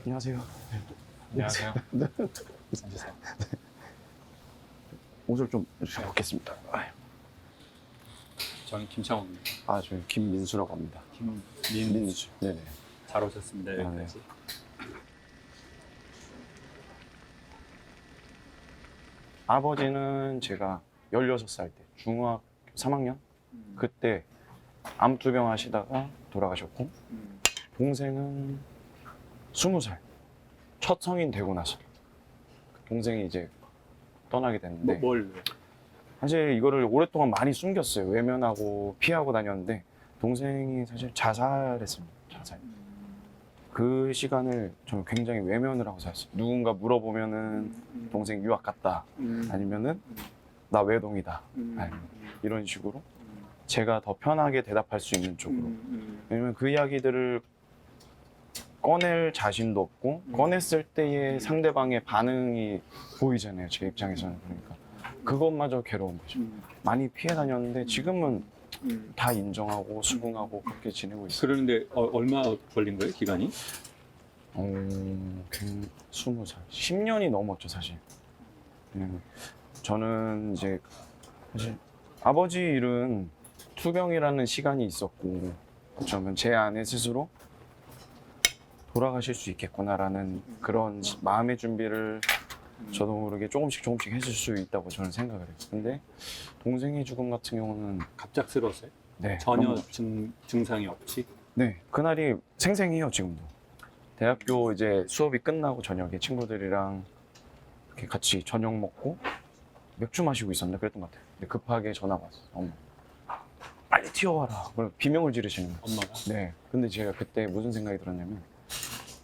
안녕하세요. 안녕하세요. 네. 앉으세요. 옷을 좀 벗겠습니다. 저는 김창호입니다. 저희 김민수라고 합니다. 김민수. 네네. 잘 오셨습니다. 네. 여기까지. 아버지는 제가 16살 때 중학교 3학년 그때 암투병 하시다가 돌아가셨고, 동생은 20살 첫 성인 되고 나서 동생이 이제 떠나게 됐는데, 뭘? 사실 이거를 오랫동안 많이 숨겼어요. 외면하고 피하고 다녔는데 동생이 사실 자살했습니다. 자살. 그 시간을 저는 굉장히 외면을 하고 살았어요. 누군가 물어보면은 동생 유학 갔다, 아니면은 나 외동이다, 아니면 이런 식으로 제가 더 편하게 대답할 수 있는 쪽으로. 왜냐면 그 이야기들을 꺼낼 자신도 없고, 꺼냈을 때의 상대방의 반응이 보이잖아요. 제 입장에서는. 그러니까 그것마저 괴로운 거죠. 많이 피해 다녔는데 지금은 다 인정하고 수긍하고 그렇게 지내고 있어요. 그러는데 얼마 걸린 거예요? 기간이? 20살. 10년이 넘었죠, 사실. 저는 이제 사실 아버지 일은 투병이라는 시간이 있었고, 어쩌면 제 안에 스스로 돌아가실 수 있겠구나라는 그런 마음의 준비를 저도 모르게 조금씩 했을 수 있다고 저는 생각을 해요. 근데 동생의 죽음 같은 경우는 갑작스러웠어요? 네, 전혀 너무- 증상이 없이? 네, 그날이 생생해요. 지금도 대학교 이제 수업이 끝나고 저녁에 친구들이랑 이렇게 같이 저녁 먹고 맥주 마시고 있었나 그랬던 것 같아요. 근데 급하게 전화가 왔어요. 엄마 빨리 튀어와라. 그걸 비명을 지르시는 거예요. 엄마가? 네. 근데 제가 그때 무슨 생각이 들었냐면,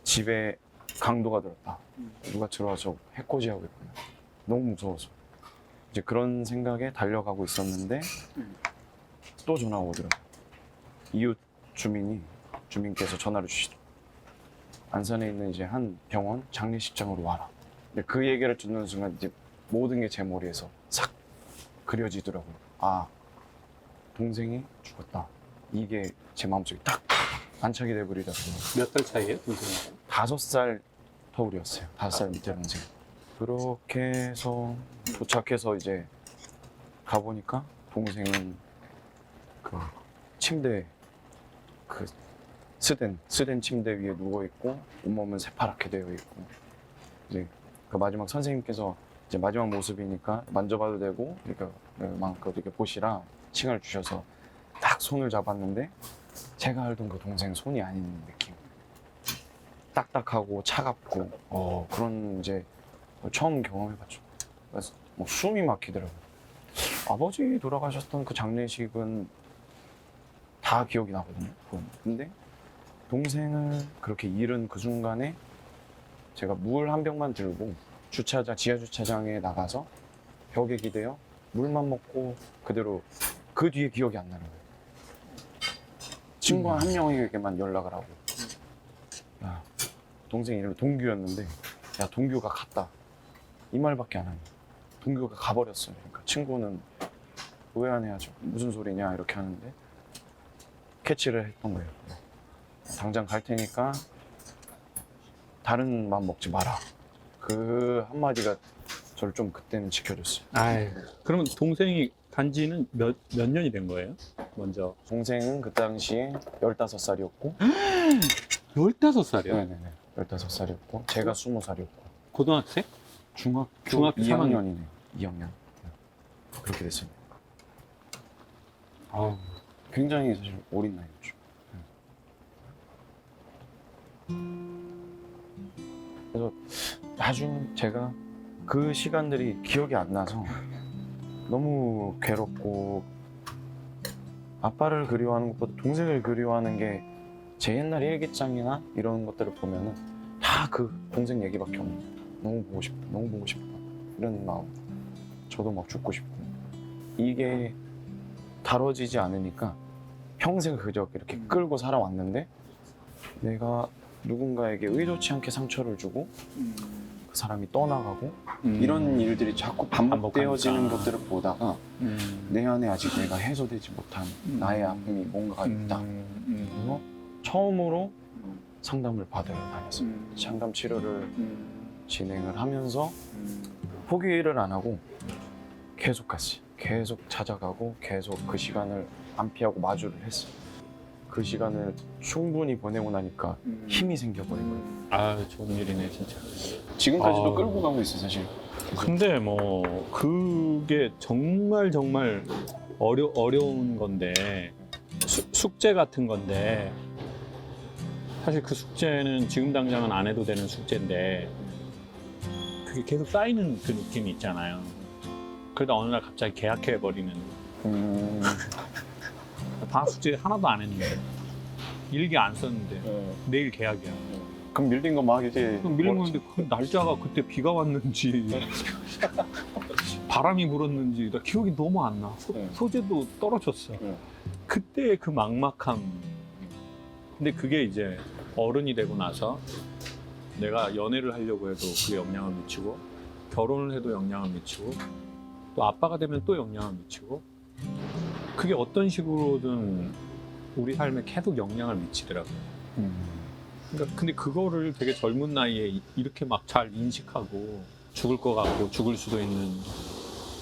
집에 강도가 들었다. 누가 들어와서 해코지하고 있구나. 너무 무서워서. 이제 그런 생각에 달려가고 있었는데 또 전화가 오더라고요. 이웃 주민께서 전화를 주시더라고요. 안산에 있는 이제 한 병원 장례식장으로 와라. 근데 그 얘기를 듣는 순간 이제 모든 게 제 머리에서 싹 그려지더라고요. 동생이 죽었다. 이게 제 마음속에 딱 안착이 돼버리더라고요. 몇 달 차이에요? 동생하고? 5살 터울이었어요. 5살 밑에 동생. 그렇게 해서 도착해서 이제 가보니까 동생은 그 침대, 그 스댄 침대 위에 누워있고, 온몸은 새파랗게 되어 있고, 이제 그 마지막 선생님께서 이제 마지막 모습이니까 만져봐도 되고, 그러니까 마음껏 이렇게 보시라 칭을 주셔서 딱 손을 잡았는데, 제가 알던 그 동생 손이 아닌 느낌. 딱딱하고 차갑고, 그런 이제 처음 경험해봤죠. 그래서 뭐 숨이 막히더라고요. 아버지 돌아가셨던 그 장례식은 다 기억이 나거든요. 근데 동생을 그렇게 잃은 그 순간에 제가 물 한 병만 들고 지하 주차장에 나가서 벽에 기대어 물만 먹고 그대로, 그 뒤에 기억이 안 나는 거예요. 친구 한 명에게만 연락을 하고, 야, 동생 이름이 동규였는데, 야, 동규가 갔다. 이 말밖에 안 하는 거예요. 동규가 가버렸어요. 그러니까 친구는 왜 안 해야죠? 무슨 소리냐 이렇게 하는데 캐치를 했던 거예요. 당장 갈 테니까 다른 맘 먹지 마라. 그 한마디가 저를 좀 그때는 지켜줬어요. 그러면 동생이 간지는 몇 년이 된 거예요? 먼저. 동생은 그 당시에 15살이었고, 15살이요? 네네네, 15살이었고, 제가 20살이었고, 고등학생? 중학교 중학교 2학년이네. 2학년. 그렇게 됐습니다. 굉장히 사실 어린 나이였죠. 그래서 나중 제가 그 시간들이 기억이 안 나서 너무 괴롭고, 아빠를 그리워하는 것보다 동생을 그리워하는 게, 제 옛날 일기장이나 이런 것들을 보면은 다 그 동생 얘기밖에 없는 거예요. 너무 보고 싶다 이런 마음. 저도 막 죽고 싶고, 이게 다뤄지지 않으니까 평생 그저 이렇게 끌고 살아왔는데, 내가 누군가에게 의도치 않게 상처를 주고 그 사람이 떠나가고, 이런 일들이 자꾸 반복되어지는 것들을 보다가 내 안에 아직 내가 해소되지 못한 나의 아픔이 뭔가가 있다. 그래서 처음으로 상담을 받아요, 다녔어요. 상담 치료를 진행을 하면서 포기를 안 하고 계속 갔어요. 계속 찾아가고 계속 그 시간을 안 피하고 마주를 했어요. 그 시간을 충분히 보내고 나니까 힘이 생겨버린 거예요. 아, 좋은 일이네, 진짜. 지금까지도 아. 끌고 가고 있어요, 사실. 근데 뭐, 그게 정말 어려운 건데, 숙제 같은 건데, 사실 그 숙제는 지금 당장은 안 해도 되는 숙제인데, 그게 계속 쌓이는 그 느낌이 있잖아요. 그러다 어느 날 갑자기 계약해버리는. 방학 숙제 하나도 안 했는데, 일기 안 썼는데, 내일 계약이야. 그럼 밀린 거 막 이제 그럼 밀린 건데 그 날짜가 그때 비가 왔는지 바람이 불었는지 나 기억이 너무 안 나. 소재도 떨어졌어. 그때 그 막막함. 근데 그게 이제 어른이 되고 나서 내가 연애를 하려고 해도 그게 영향을 미치고 결혼을 해도 영향을 미치고 또 아빠가 되면 또 영향을 미치고 그게 어떤 식으로든 우리 삶에 계속 영향을 미치더라고요. 그러니까 근데 그거를 되게 젊은 나이에 이렇게 막 잘 인식하고 죽을 것 같고 죽을 수도 있는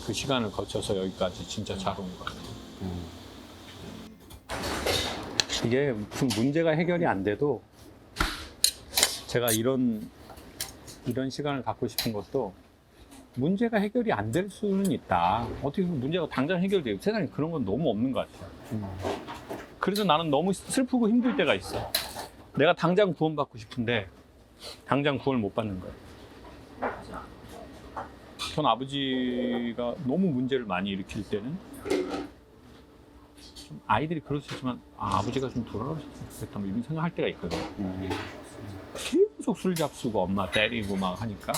그 시간을 거쳐서 여기까지 진짜 잘 온 것 같아요. 이게 무슨 문제가 해결이 안 돼도 제가 이런 시간을 갖고 싶은 것도 문제가 해결이 안 될 수는 있다. 어떻게 보면 문제가 당장 해결돼요. 세상에 그런 건 너무 없는 것 같아요. 그래서 나는 너무 슬프고 힘들 때가 있어. 내가 당장 구원받고 싶은데 당장 구원을 못 받는 거예요. 전 아버지가 너무 문제를 많이 일으킬 때는 좀 아이들이 그럴 수 있지만 아버지가 좀 돌아가셨으면 좋겠다 뭐 이런 생각할 때가 있거든요. 계속 술 잡수고 엄마 때리고 막 하니까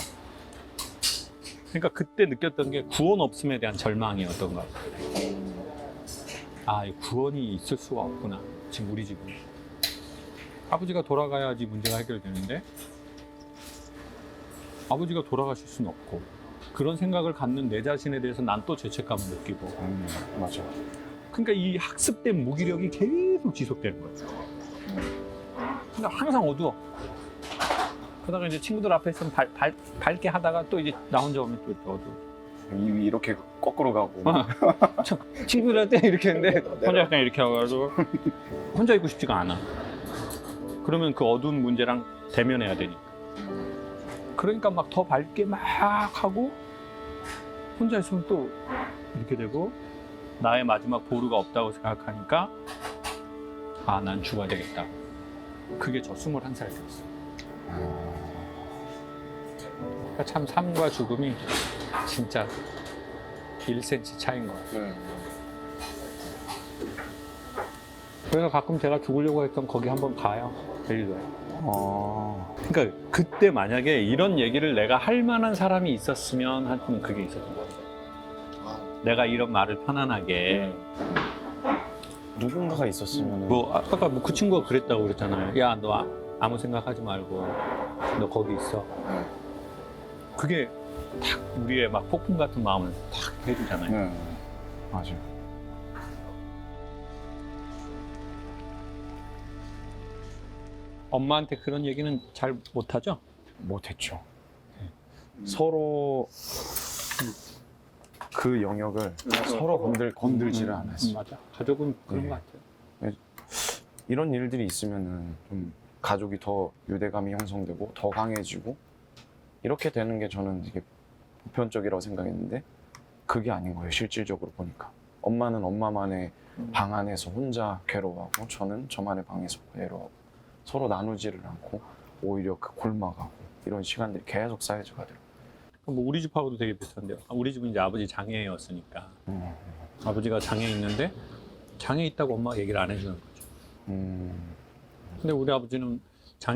그러니까 그때 느꼈던 게 구원 없음에 대한 절망이었던 것 같아요. 아, 이 구원이 있을 수가 없구나. 지금 우리 집은. 아버지가 돌아가야지 문제가 해결되는데 아버지가 돌아가실 수는 없고 그런 생각을 갖는 내 자신에 대해서 난 또 죄책감을 느끼고 맞아. 그러니까 이 학습된 무기력이 계속 지속되는 거예요. 근데 항상 어두워. 그러다가 이제 친구들 앞에 있으면 밝게 하다가 또 이제 나 혼자 오면 또 이렇게 어두워. 이렇게 거꾸로 가고. 친구들한테 이렇게 했는데 혼자 그냥 이렇게 하고 혼자 있고 싶지가 않아. 그러면 그 어두운 문제랑 대면해야 되니까. 그러니까 막 더 밝게 막 하고 혼자 있으면 또 이렇게 되고 나의 마지막 보루가 없다고 생각하니까 아, 난 죽어야 되겠다. 그게 저 21살 때였어. 그러니까 참 삶과 죽음이 진짜 1cm 차이인 것 같아요. 그래서 가끔 제가 죽으려고 했던 거기 한번 가요. 제주도에. 그러니까 그때 만약에 이런 얘기를 내가 할 만한 사람이 있었으면 하여튼 그게 있었던 것 같아요. 내가 이런 말을 편안하게 누군가가 있었으면 뭐 아까 뭐 그 친구가 그랬다고 그랬잖아요. 야, 너 아무 생각하지 말고 너 거기 있어. 그게 탁 우리의 막 폭풍 같은 마음을 탁 해주잖아요. 맞아요. 엄마한테 그런 얘기는 잘 못하죠? 못했죠. 서로 그 영역을 서로 건들지를 않았어요. 맞아. 가족은 그런 네. 것 같아요. 이런 일들이 있으면은 좀 가족이 더 유대감이 형성되고 더 강해지고 이렇게 되는 게 저는 되게 보편적이라고 생각했는데 그게 아닌 거예요. 실질적으로 보니까 엄마는 엄마만의 방 안에서 혼자 괴로워하고 저는 저만의 방에서 괴로워하고 서로 나누지를 않고 오히려 그 골마가고 이런 시간들이 계속 쌓여져 가더라고요. 뭐 우리 집하고도 되게 비슷한데요. 우리 집은 이제 아버지 장애였으니까 아버지가 장애 있는데 장애 있다고 엄마가 얘기를 안 해주는 거죠. 근데 우리 아버지는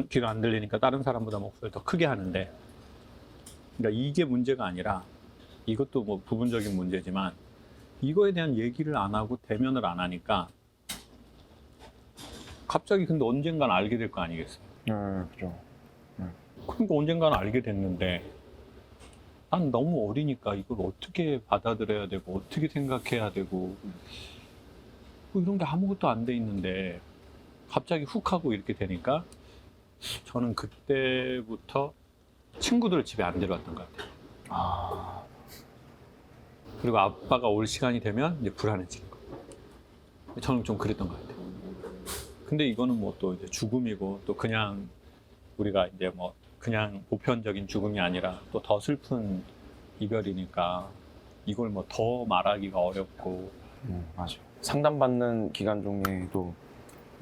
귀가 안 들리니까 다른 사람보다 목소리를 더 크게 하는데 그러니까 이게 문제가 아니라 이것도 뭐 부분적인 문제지만 이거에 대한 얘기를 안 하고 대면을 안 하니까 갑자기 근데 언젠간 알게 될 거 아니겠어요? 그죠. 그러니까 언젠간 알게 됐는데 난 너무 어리니까 이걸 어떻게 받아들여야 되고 어떻게 생각해야 되고 뭐 이런 게 아무것도 안 돼 있는데 갑자기 훅 하고 이렇게 되니까 저는 그때부터 친구들 집에 안 데려왔던 것 같아요. 아, 그리고 아빠가 올 시간이 되면 이제 불안해지는 거. 저는 좀 그랬던 것 같아요. 근데 이거는 뭐 또 이제 죽음이고 또 그냥 우리가 이제 뭐 그냥 보편적인 죽음이 아니라 또 더 슬픈 이별이니까 이걸 뭐 더 말하기가 어렵고. 맞아요. 상담받는 기간 중에도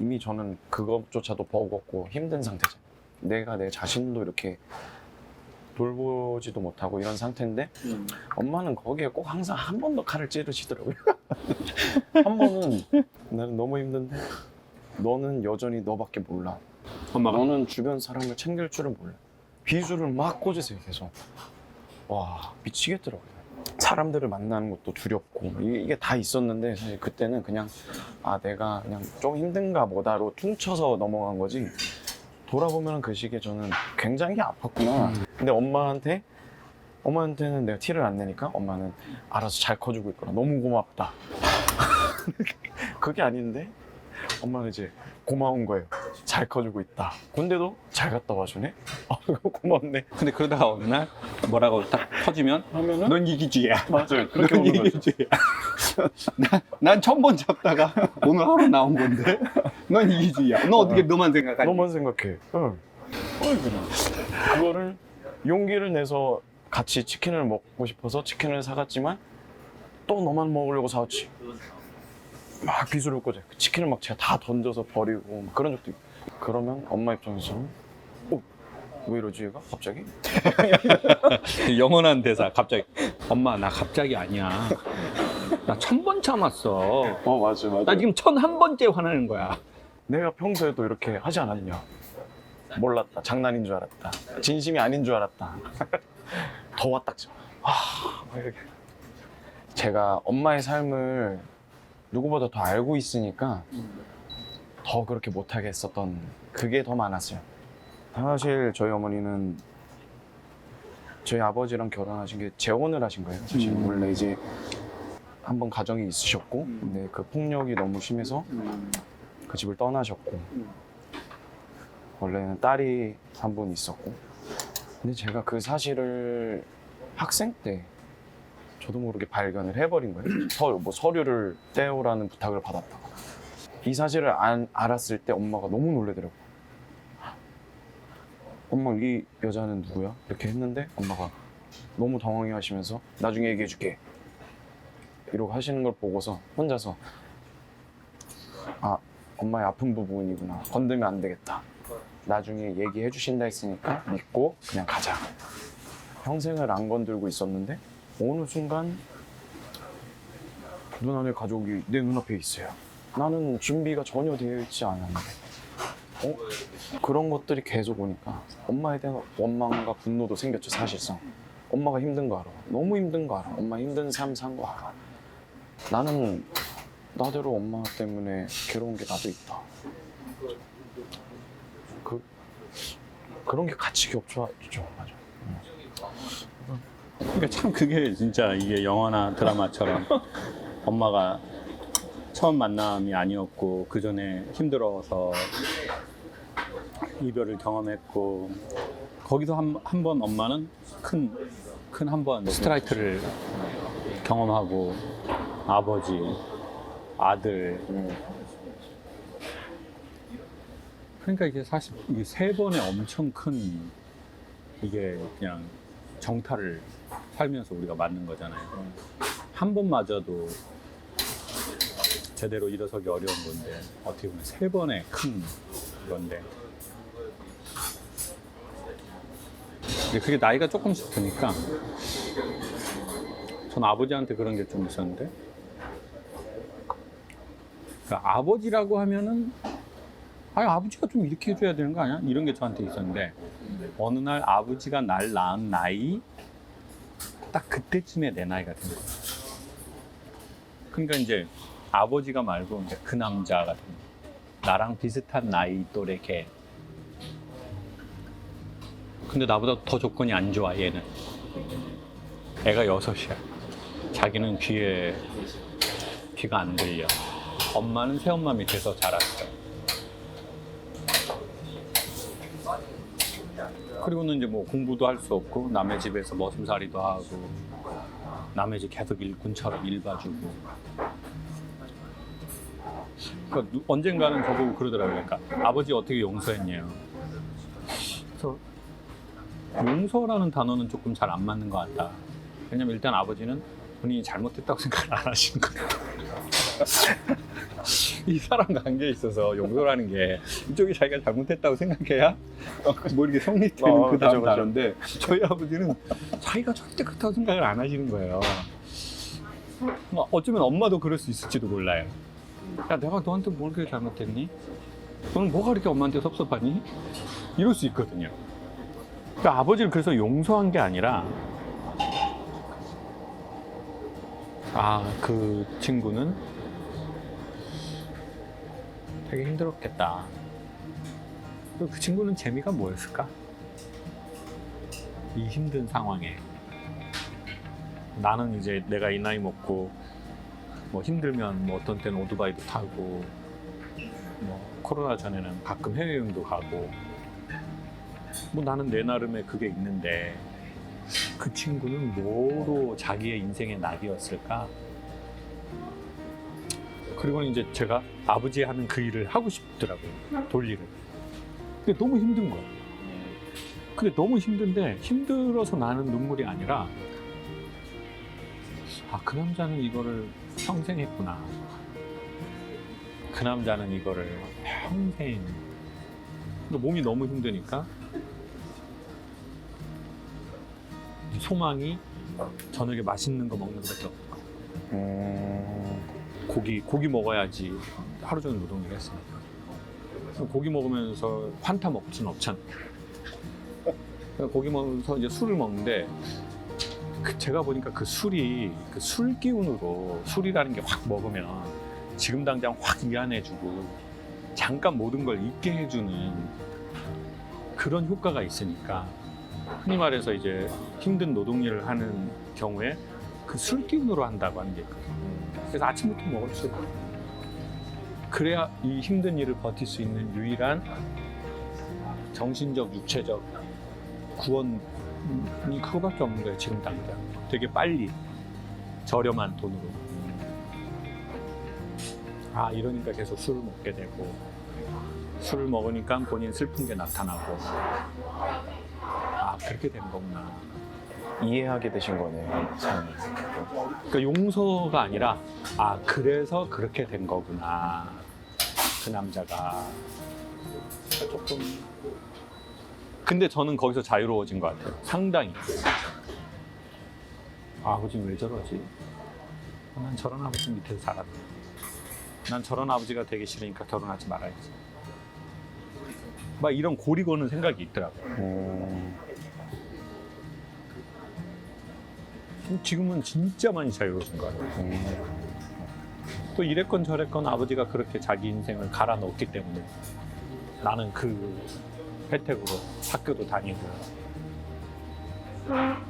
이미 저는 그것조차도 버겁고 힘든 상태잖아요. 내가 내 자신도 이렇게 돌보지도 못하고 이런 상태인데 엄마는 거기에 꼭 항상 한 번 더 칼을 찌르시더라고요. 한 번은 나는 너무 힘든데 너는 여전히 너밖에 몰라. 엄마가 너는 주변 사람을 챙길 줄은 몰라. 비수를 막 꽂으세요 계속. 와 미치겠더라고요. 사람들을 만나는 것도 두렵고 이게 다 있었는데 사실 그때는 그냥 아 내가 그냥 좀 힘든가 보다로 퉁쳐서 넘어간 거지. 돌아보면 그 시기에 저는 굉장히 아팠구나. 근데 엄마한테는 내가 티를 안 내니까 엄마는 알아서 잘 커주고 있구나. 너무 고맙다. 그게 아닌데 엄마는 이제 고마운 거예요. 잘 커주고 있다. 군대도 잘 갔다 와주네. 고맙네. 근데 그러다가 어느 날 뭐라고 딱 터지면 하면은 넌 이기주의야. 맞아요. 그렇게 넌 오는 거죠. 이기주의야. 난 처음 번 잡다가 오늘 하루 나온 건데 넌 이기주의야. 너 어떻게 너만 생각하니? 너만 생각해. 응. 그거를 용기를 내서 같이 치킨을 먹고 싶어서 치킨을 사갔지만 또 너만 먹으려고 사왔지. 막 비수를 꽂아요. 치킨을 막 제가 다 던져서 버리고 막 그런 적도 있고. 그러면 엄마 입장에서는 왜 이러지 얘가 갑자기? 영원한 대사 갑자기 엄마 나 갑자기 아니야. 나 1000번 참았어. 맞아. 나 지금 1001번째 화나는 거야. 내가 평소에도 이렇게 하지 않았냐. 몰랐다. 장난인 줄 알았다. 진심이 아닌 줄 알았다. 더 와딱지. 제가 엄마의 삶을 누구보다 더 알고 있으니까 더 그렇게 못하게 했었던 그게 더 많았어요. 사실 저희 어머니는 저희 아버지랑 결혼하신 게 재혼을 하신 거예요. 사실 원래 이제 한번 가정이 있으셨고 근데 그 폭력이 너무 심해서 그 집을 떠나셨고 원래는 딸이 한 분 있었고 근데 제가 그 사실을 학생 때 저도 모르게 발견을 해버린 거예요. 서류를 떼오라는 부탁을 받았다고. 이 사실을 알았을 때 엄마가 너무 놀래더라고요. 엄마 이 여자는 누구야? 이렇게 했는데 엄마가 너무 당황해 하시면서 나중에 얘기해 줄게 이러고 하시는 걸 보고서 혼자서 아 엄마의 아픈 부분이구나. 건들면 안 되겠다. 나중에 얘기해 주신다 했으니까 믿고 그냥 가자. 평생을 안 건들고 있었는데 어느 순간 누나네 가족이 내 눈앞에 있어요. 나는 준비가 전혀 되어 있지 않았는데 그런 것들이 계속 오니까 엄마에 대한 원망과 분노도 생겼죠. 사실상 엄마가 힘든 거 알아. 너무 힘든 거 알아. 엄마 힘든 삶 산 거 알아. 나는 나대로 엄마 때문에 괴로운 게 나도 있다. 그런 게 같이 겹쳐왔죠. 맞아. 그러니까 참 그게 진짜 이게 영화나 드라마처럼 엄마가 처음 만남이 아니었고 그 전에 힘들어서 이별을 경험했고 거기서 한 번 엄마는 큰 한 번 스트라이크를 경험하고 아버지, 아들 그러니까 이게 사실 이게 3번의 엄청 큰 이게 그냥 정타를 살면서 우리가 맞는 거잖아요. 한 번 맞아도 제대로 일어서기 어려운 건데 어떻게 보면 3번의 큰 건데 근데 그게 나이가 조금씩 드니까 전 아버지한테 그런 게 좀 있었는데 그러니까 아버지라고 하면은 아버지가 좀 이렇게 해줘야 되는 거 아니야? 이런 게 저한테 있었는데 어느 날 아버지가 날 낳은 나이 딱 그때쯤에 내 나이가 된 거야. 그러니까 이제 아버지가 말고 이제 그 남자 같은 나랑 비슷한 나이 또래 걔. 근데 나보다 더 조건이 안 좋아 얘는. 애가 6이야. 자기는 귀가 안 들려. 엄마는 새엄마 밑에서 자랐어. 그리고는 이제 뭐 공부도 할 수 없고 남의 집에서 머슴살이도 하고 남의 집 계속 일꾼처럼 일 봐주고. 그러니까 언젠가는 저보고 그러더라고요. 그러니까 아버지 어떻게 용서했냐요. 그래서 용서라는 단어는 조금 잘 안 맞는 것 같다. 왜냐면 일단 아버지는 본인이 잘못했다고 생각을 안 하시는 거예요. 이 사람 관계에 있어서 용서라는 게 이쪽이 자기가 잘못했다고 생각해야 뭐 이렇게 성립되는 그 다음 단어인데 저희 아버지는 자기가 절대 그렇다고 생각을 안 하시는 거예요. 어쩌면 엄마도 그럴 수 있을지도 몰라요. 야, 내가 너한테 뭘 그렇게 잘못했니? 너는 뭐가 그렇게 엄마한테 섭섭하니? 이럴 수 있거든요. 그러니까 아버지를 그래서 용서한 게 아니라 그 친구는 되게 힘들었겠다. 그 친구는 재미가 뭐였을까? 이 힘든 상황에 나는 이제 내가 이 나이 먹고 뭐 힘들면 뭐 어떤 때는 오토바이도 타고 뭐 코로나 전에는 가끔 해외여행도 가고 뭐 나는 내 나름의 그게 있는데 그 친구는 뭐로 자기의 인생의 낙이었을까? 그리고는 이제 제가 아버지 하는 그 일을 하고 싶더라고요. 돌일을. 근데 너무 힘든 거야. 근데 너무 힘든데 힘들어서 나는 눈물이 아니라 그 남자는 이거를 평생 했구나. 그 남자는 이거를 평생. 몸이 너무 힘드니까 소망이 저녁에 맛있는 거 먹는 것밖에 없고 고기 먹어야지. 하루 종일 노동을 했으니까 고기 먹으면서 환타 먹을 수는 없잖아요. 고기 먹으면서 이제 술을 먹는데 제가 보니까 그 술이 그 술 기운으로 술이라는 게 확 먹으면 지금 당장 확 이완해주고 잠깐 모든 걸 잊게 해주는 그런 효과가 있으니까 흔히 말해서 이제 힘든 노동일을 하는 경우에 그 술 기운으로 한다고 하는 게 있거든요. 그래서 아침부터 먹을 수 있고 그래야 이 힘든 일을 버틸 수 있는 유일한 정신적, 육체적 구원이 그거밖에 없는 거예요. 지금 당장 되게 빨리 저렴한 돈으로. 이러니까 계속 술을 먹게 되고 술을 먹으니까 본인 슬픈 게 나타나고 그렇게 된 거구나. 이해하게 되신 거네요. 그러니까 용서가 아니라 그래서 그렇게 된 거구나. 그 남자가 조금. 근데 저는 거기서 자유로워진 것 같아요. 상당히. 아버지 왜 저러지? 난 저런 아버지 밑에서 자랐네. 난 저런 아버지가 되기 싫으니까 결혼하지 말아야지. 막 이런 고리고는 생각이 있더라고요. 지금은 진짜 많이 자유로워진 것 같아요. 또 이랬건 저랬건 아버지가 그렇게 자기 인생을 갈아 넣었기 때문에 나는 그 혜택으로 학교도 다니고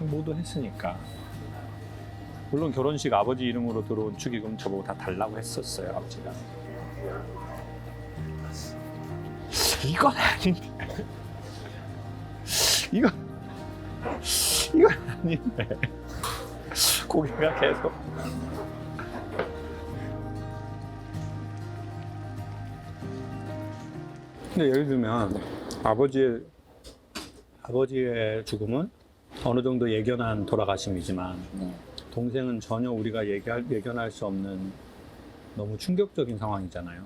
모두 했으니까. 물론 결혼식 아버지 이름으로 들어온 축의금 저보고 다 달라고 했었어요, 아버지가. 이건 아닌데. 이건 아닌데. 고개가 계속. 근데 예를 들면 아버지의 죽음은 어느 정도 예견한 돌아가심이지만 동생은 전혀 우리가 예견할 수 없는 너무 충격적인 상황이잖아요.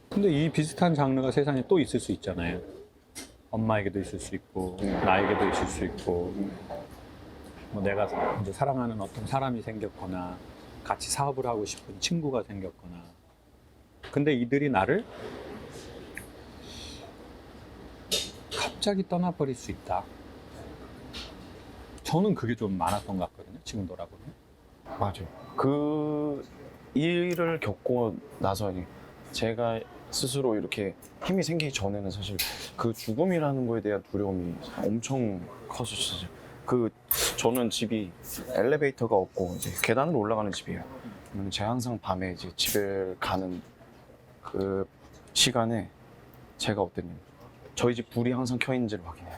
근데 이 비슷한 장르가 세상에 또 있을 수 있잖아요. 엄마에게도 있을 수 있고 나에게도 있을 수 있고 뭐 내가 이제 사랑하는 어떤 사람이 생겼거나 같이 사업을 하고 싶은 친구가 생겼거나. 근데 이들이 나를 갑자기 떠나버릴 수 있다. 저는 그게 좀 많았던 것 같거든요. 지금 돌아보면. 맞아요. 그 일을 겪고 나서 제가 스스로 이렇게 힘이 생기기 전에는 사실 그 죽음이라는 거에 대한 두려움이 엄청 컸었어요. 저는 집이 엘리베이터가 없고 이제 계단으로 올라가는 집이에요. 제가 항상 밤에 이제 집에 가는 그 시간에 제가 어땠냐면 저희 집 불이 항상 켜 있는지를 확인해요.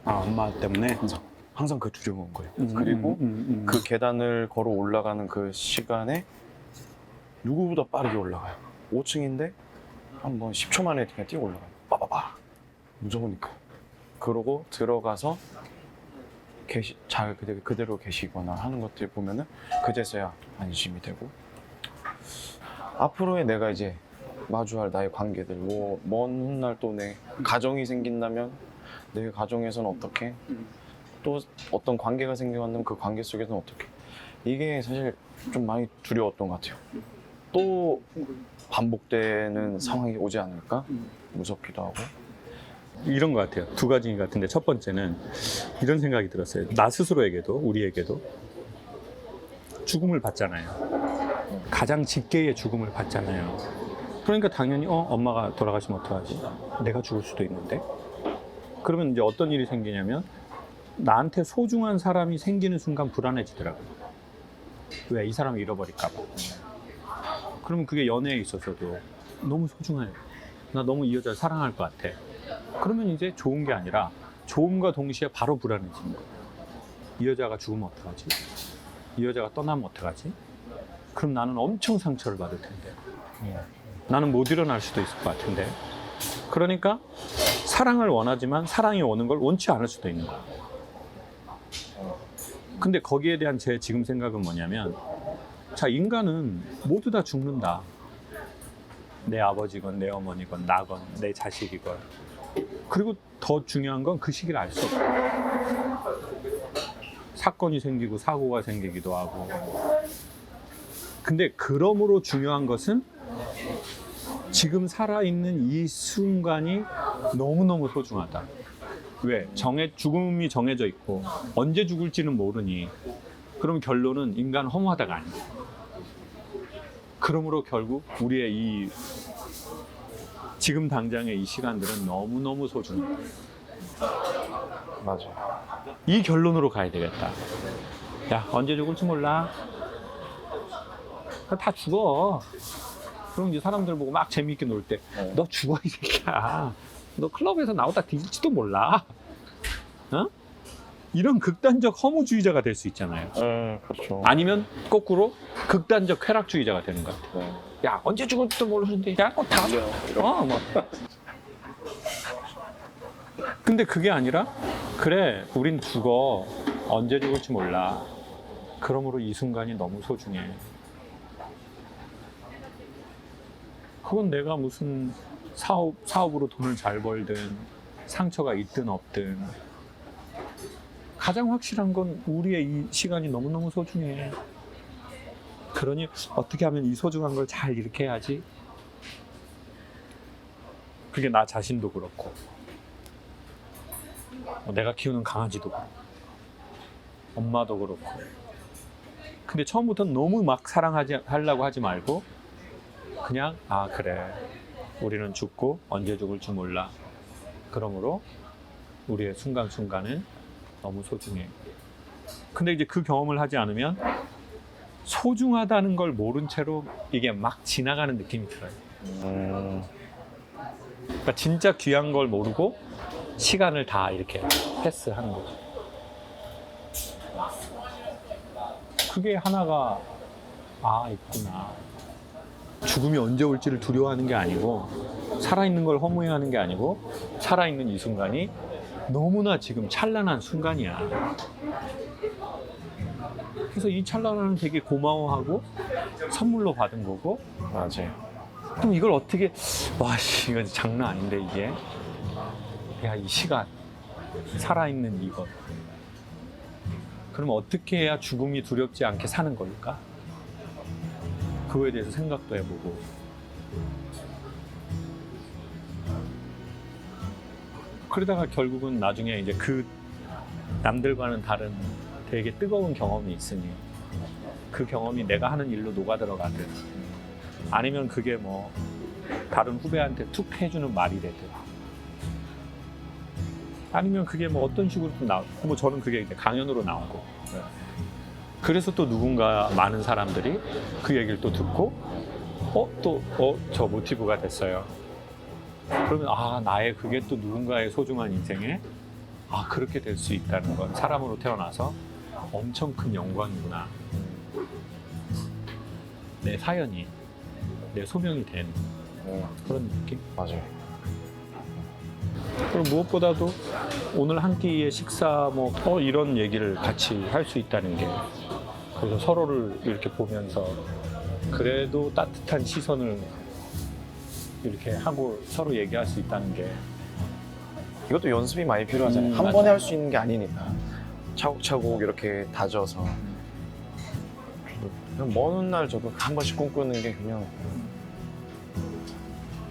아, 엄마 때문에? 항상 그 두려운 거예요. 그리고 그 계단을 걸어 올라가는 그 시간에 누구보다 빠르게 올라가요. 5층인데 한번 10초 만에 그냥 뛰어 올라가요. 빠바바. 무서우니까. 그러고 들어가서 잘 그대로 계시거나 하는 것들 보면은 그제서야 안심이 되고, 앞으로의 내가 이제 마주할 나의 관계들, 뭐 먼 훗날 또 내 가정이 생긴다면 내 가정에서는 어떻게, 또 어떤 관계가 생겨나면 그 관계 속에서는 어떻게, 이게 사실 좀 많이 두려웠던 것 같아요. 또 반복되는 상황이 오지 않을까 무섭기도 하고. 이런 것 같아요. 두 가지 같은데, 첫 번째는 이런 생각이 들었어요. 나 스스로에게도, 우리에게도 죽음을 받잖아요. 가장 직계의 죽음을 받잖아요. 그러니까 당연히 엄마가 돌아가시면 어떡하지? 내가 죽을 수도 있는데? 그러면 이제 어떤 일이 생기냐면 나한테 소중한 사람이 생기는 순간 불안해지더라고요. 왜? 이 사람을 잃어버릴까 봐. 그러면 그게 연애에 있어서도 너무 소중해요. 나 너무 이 여자를 사랑할 것 같아. 그러면 이제 좋은 게 아니라 좋음과 동시에 바로 불안해지는 거예요. 이 여자가 죽으면 어떡하지? 이 여자가 떠나면 어떡하지? 그럼 나는 엄청 상처를 받을 텐데. 나는 못 일어날 수도 있을 것 같은데. 그러니까 사랑을 원하지만 사랑이 오는 걸 원치 않을 수도 있는 거야. 근데 거기에 대한 제 지금 생각은 뭐냐면, 자, 인간은 모두 다 죽는다. 내 아버지건 내 어머니건 나건 내 자식이건. 그리고 더 중요한 건 그 시기를 알 수 없어. 사건이 생기고 사고가 생기기도 하고. 근데 그러므로 중요한 것은 지금 살아있는 이 순간이 너무너무 소중하다. 왜? 죽음이 정해져 있고 언제 죽을지는 모르니, 그럼 결론은 인간 허무하다가 아니야. 그러므로 결국 우리의 이 지금 당장의 이 시간들은 너무너무 소중해. 맞아. 이 결론으로 가야 되겠다. 야, 언제 죽을지 몰라. 다 죽어. 그럼 이제 사람들 보고 막 재미있게 놀 때, 너 죽어, 이 새끼야. 너 클럽에서 나오다 뒤질지도 몰라. 어? 이런 극단적 허무주의자가 될 수 있잖아요. 그렇죠. 아니면 거꾸로 극단적 쾌락주의자가 되는 것 같아요. 야, 언제 죽을지도 모르는데, 야, 다 죽어. 뭐. 근데 그게 아니라, 그래, 우린 죽어. 언제 죽을지 몰라. 그러므로 이 순간이 너무 소중해. 그건 내가 무슨 사업으로 돈을 잘 벌든 상처가 있든 없든, 가장 확실한 건 우리의 이 시간이 너무너무 소중해. 그러니 어떻게 하면 이 소중한 걸 잘 이렇게 해야지? 그게 나 자신도 그렇고, 내가 키우는 강아지도 그렇고, 엄마도 그렇고. 근데 처음부터 너무 막 하려고 하지 말고, 그냥 그래, 우리는 죽고 언제 죽을지 몰라. 그러므로 우리의 순간순간은 너무 소중해. 근데 이제 그 경험을 하지 않으면 소중하다는 걸 모른 채로 이게 막 지나가는 느낌이 들어요. 그러니까 진짜 귀한 걸 모르고 시간을 다 이렇게 패스하는 거죠. 그게 하나가 있구나. 죽음이 언제 올지를 두려워하는 게 아니고, 살아있는 걸 허무해하는 게 아니고, 살아있는 이 순간이 너무나 지금 찬란한 순간이야. 그래서 이 찬란함을 되게 고마워하고 선물로 받은 거고. 맞아요. 그럼 이걸 어떻게, 이건 장난 아닌데, 이게. 야, 이 시간, 살아있는 이것. 그럼 어떻게 해야 죽음이 두렵지 않게 사는 걸까? 그거에 대해서 생각도 해보고. 그러다가 결국은 나중에 이제 그 남들과는 다른 되게 뜨거운 경험이 있으니, 그 경험이 내가 하는 일로 녹아들어가든, 아니면 그게 뭐 다른 후배한테 툭 해주는 말이 되든, 아니면 그게 뭐 어떤 식으로 뭐 저는 그게 이제 강연으로 나오고, 그래서 또 누군가 많은 사람들이 그 얘기를 또 듣고 저 모티브가 됐어요. 그러면 아 나의 그게 또 누군가의 소중한 인생에 아 그렇게 될 수 있다는 건 사람으로 태어나서 엄청 큰 영광이구나. 내 사연이 내 소명이 된 그런 느낌? 맞아요. 그리고 무엇보다도 오늘 한 끼의 식사 뭐 이런 얘기를 같이 할 수 있다는 게 그래서 서로를 이렇게 보면서 그래도 따뜻한 시선을 이렇게 하고 서로 얘기할 수 있다는 게 이것도 연습이 많이 필요하잖아요. 한 맞아. 번에 할 수 있는 게 아니니까 차곡차곡 이렇게 다져서 그냥 먼 훗날 저도 한 번씩 꿈꾸는 게 그냥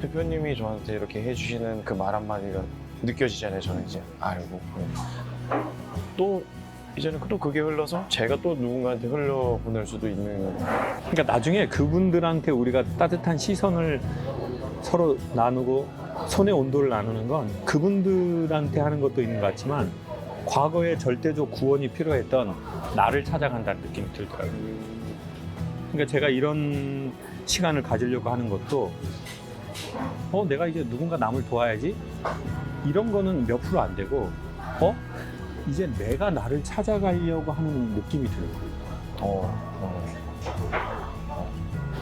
대표님이 저한테 이렇게 해주시는 그 말 한마디가 느껴지잖아요. 저는 이제 알고 또 이제는 또 그게 흘러서 제가 또 누군가한테 흘려보낼 수도 있는. 그러니까 나중에 그분들한테 우리가 따뜻한 시선을 서로 나누고 손의 온도를 나누는 건 그분들한테 하는 것도 있는 것 같지만 과거에 절대적 구원이 필요했던 나를 찾아간다는 느낌이 들더라고요. 그러니까 제가 이런 시간을 가지려고 하는 것도 내가 이제 누군가 남을 도와야지 이런 거는 몇 프로 안 되고 이제 내가 나를 찾아가려고 하는 느낌이 들어요.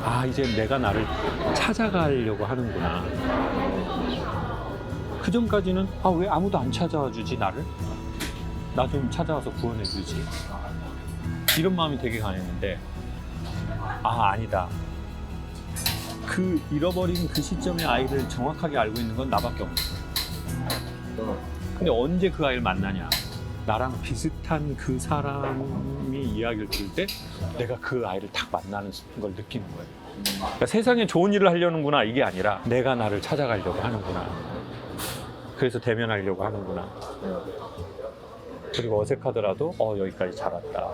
아 이제 내가 나를 찾아가려고 하는구나. 그 전까지는 왜 아무도 안 찾아와 주지 나를? 나 좀 찾아와서 구원해 주지. 이런 마음이 되게 강했는데 아니다. 그 잃어버린 그 시점의 아이를 정확하게 알고 있는 건 나밖에 없어. 근데 언제 그 아이를 만나냐? 나랑 비슷한 그 사람이 이야기를 들을 때 내가 그 아이를 딱 만나는 걸 느끼는 거예요. 그러니까 세상에 좋은 일을 하려는구나 이게 아니라 내가 나를 찾아가려고 하는구나. 그래서 대면하려고 하는구나. 그리고 어색하더라도 여기까지 잘 왔다.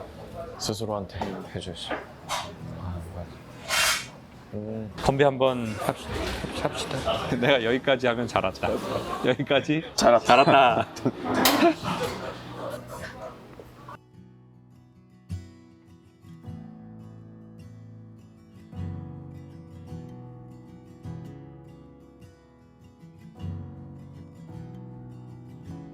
스스로한테 해줬어요. 건배 한번 합시다. 내가 여기까지 하면 잘 왔다. 여기까지 잘했다. 잘했다.